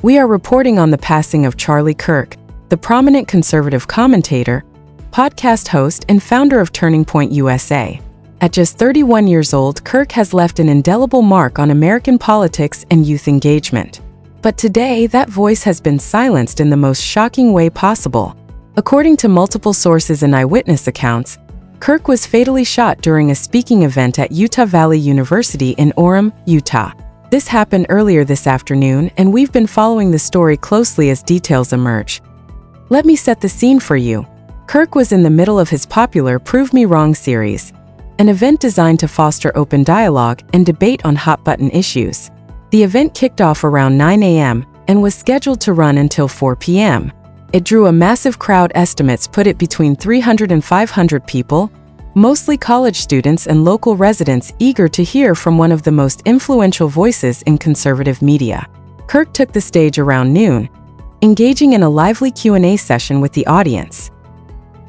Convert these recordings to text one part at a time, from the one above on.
We are reporting on the passing of Charlie Kirk, the prominent conservative commentator, podcast host, and founder of Turning Point USA. At just 31 years old, Kirk has left an indelible mark on American politics and youth engagement. But today, that voice has been silenced in the most shocking way possible. According to multiple sources and eyewitness accounts, Kirk was fatally shot during a speaking event at Utah Valley University in Orem, Utah. This happened earlier this afternoon, and we've been following the story closely as details emerge. Let me set the scene for you. Kirk was in the middle of his popular Prove Me Wrong series, an event designed to foster open dialogue and debate on hot-button issues. The event kicked off around 9 a.m. and was scheduled to run until 4 p.m. It drew a massive crowd. Estimates put it between 300 and 500 people, mostly college students and local residents eager to hear from one of the most influential voices in conservative media. Kirk took the stage around noon, engaging in a lively Q&A session with the audience.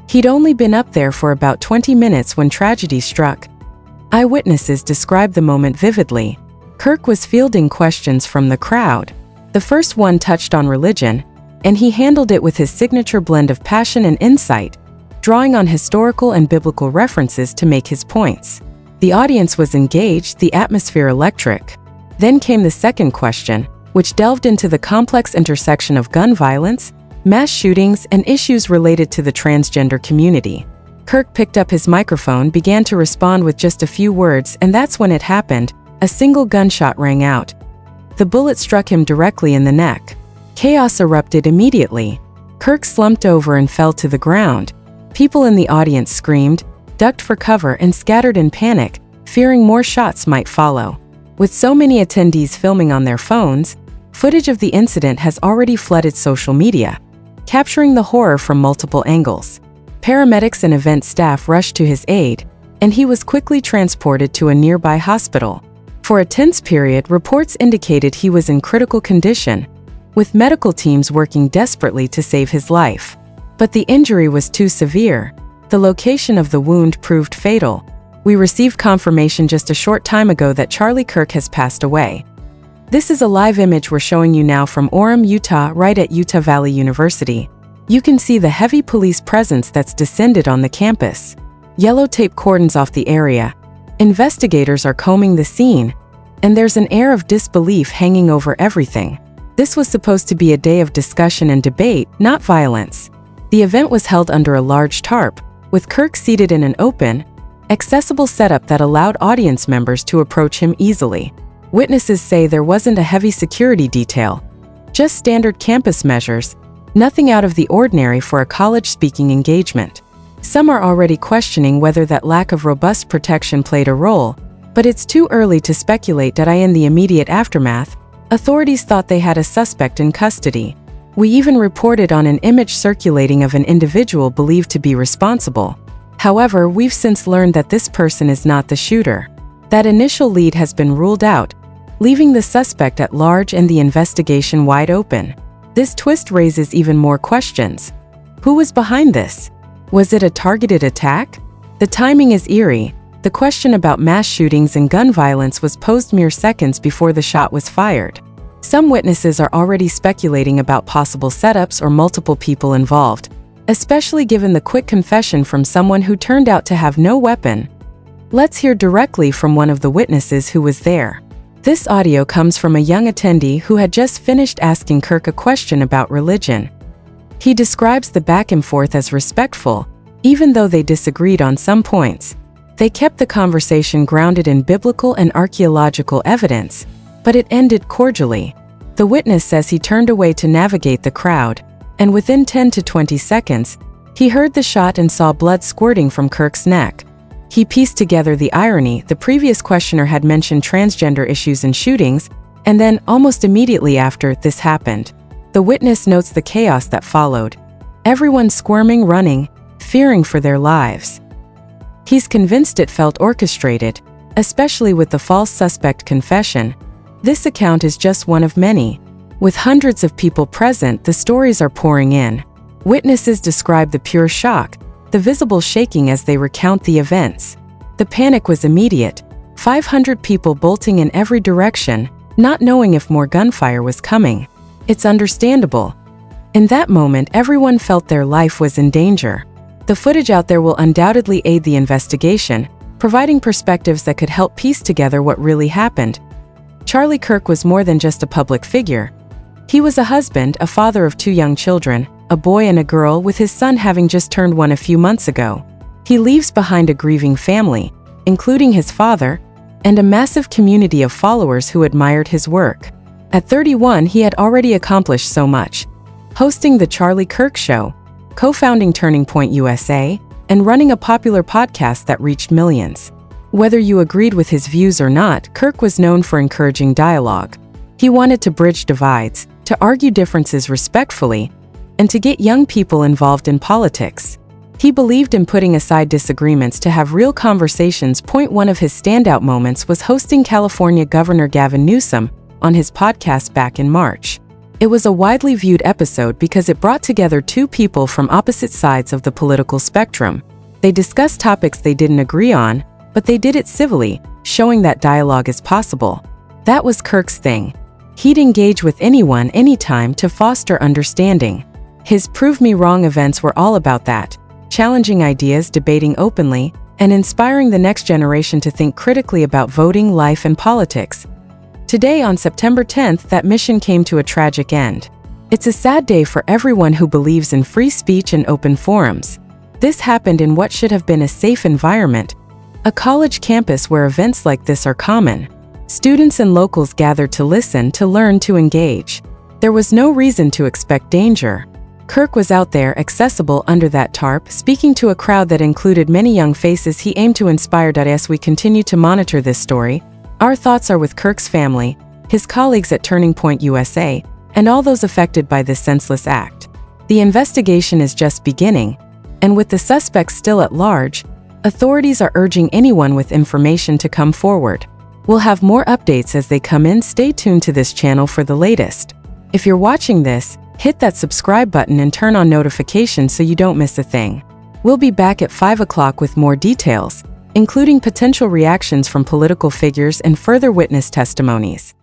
He'd only been up there for about 20 minutes when tragedy struck. Eyewitnesses described the moment vividly. Kirk was fielding questions from the crowd. The first one touched on religion, and he handled it with his signature blend of passion and insight, drawing on historical and biblical references to make his points. The audience was engaged, the atmosphere electric. Then came the second question, which delved into the complex intersection of gun violence, mass shootings, and issues related to the transgender community. Kirk picked up his microphone, began to respond with just a few words, and that's when it happened. A single gunshot rang out. The bullet struck him directly in the neck. Chaos erupted immediately. Kirk slumped over and fell to the ground. People in the audience screamed, ducked for cover, and scattered in panic, fearing more shots might follow. With so many attendees filming on their phones, footage of the incident has already flooded social media, capturing the horror from multiple angles. Paramedics and event staff rushed to his aid, and he was quickly transported to a nearby hospital. For a tense period, reports indicated he was in critical condition, with medical teams working desperately to save his life. But the injury was too severe. The location of the wound proved fatal. We received confirmation just a short time ago that Charlie Kirk has passed away. This is a live image we're showing you now from Orem, Utah, right at Utah Valley University. You can see the heavy police presence that's descended on the campus. Yellow tape cordons off the area. Investigators are combing the scene, and there's an air of disbelief hanging over everything. This was supposed to be a day of discussion and debate, not violence. The event was held under a large tarp, with Kirk seated in an open, accessible setup that allowed audience members to approach him easily. Witnesses say there wasn't a heavy security detail, just standard campus measures, nothing out of the ordinary for a college speaking engagement. Some are already questioning whether that lack of robust protection played a role, but it's too early to speculate. In the immediate aftermath, authorities thought they had a suspect in custody. We even reported on an image circulating of an individual believed to be responsible. However, we've since learned that this person is not the shooter. That initial lead has been ruled out, leaving the suspect at large and the investigation wide open. This twist raises even more questions. Who was behind this? Was it a targeted attack? The timing is eerie. The question about mass shootings and gun violence was posed mere seconds before the shot was fired. Some witnesses are already speculating about possible setups or multiple people involved, especially given the quick confession from someone who turned out to have no weapon. Let's hear directly from one of the witnesses who was there. This audio comes from a young attendee who had just finished asking Kirk a question about religion. He describes the back and forth as respectful, even though they disagreed on some points. They kept the conversation grounded in biblical and archaeological evidence, but it ended cordially. The witness says he turned away to navigate the crowd, and within 10 to 20 seconds, he heard the shot and saw blood squirting from Kirk's neck. He pieced together the irony. The previous questioner had mentioned transgender issues and shootings, and then, almost immediately after, this happened. The witness notes the chaos that followed. Everyone squirming, running, fearing for their lives. He's convinced it felt orchestrated, especially with the false suspect confession. This account is just one of many. With hundreds of people present, the stories are pouring in. Witnesses describe the pure shock, the visible shaking as they recount the events. The panic was immediate. 500 people bolting in every direction, not knowing if more gunfire was coming. It's understandable. In that moment, everyone felt their life was in danger. The footage out there will undoubtedly aid the investigation, providing perspectives that could help piece together what really happened. Charlie Kirk was more than just a public figure. He was a husband, a father of 2 young children, a boy and a girl, with his son having just turned 1 a few months ago. He leaves behind a grieving family, including his father, and a massive community of followers who admired his work. At 31, he had already accomplished so much: hosting The Charlie Kirk Show, co-founding Turning Point USA, and running a popular podcast that reached millions. Whether you agreed with his views or not, Kirk was known for encouraging dialogue. He wanted to bridge divides, to argue differences respectfully, and to get young people involved in politics. He believed in putting aside disagreements to have real conversations. One of his standout moments was hosting California Governor Gavin Newsom on his podcast back in March. It was a widely viewed episode because it brought together 2 people from opposite sides of the political spectrum. They discussed topics they didn't agree on, but they did it civilly, showing that dialogue is possible. That was Kirk's thing. He'd engage with anyone, anytime, to foster understanding. His Prove Me Wrong events were all about that, challenging ideas, debating openly, and inspiring the next generation to think critically about voting, life, and politics. Today, on September 10th, that mission came to a tragic end. It's a sad day for everyone who believes in free speech and open forums. This happened in what should have been a safe environment, a college campus where events like this are common. Students and locals gathered to listen, to learn, to engage. There was no reason to expect danger. Kirk was out there, accessible under that tarp, speaking to a crowd that included many young faces he aimed to inspire. As we continue to monitor this story, our thoughts are with Kirk's family, his colleagues at Turning Point USA, and all those affected by this senseless act. The investigation is just beginning, and with the suspects still at large, authorities are urging anyone with information to come forward. We'll have more updates as they come in. Stay tuned to this channel for the latest. If you're watching this, hit that subscribe button and turn on notifications so you don't miss a thing. We'll be back at 5 o'clock with more details, including potential reactions from political figures and further witness testimonies.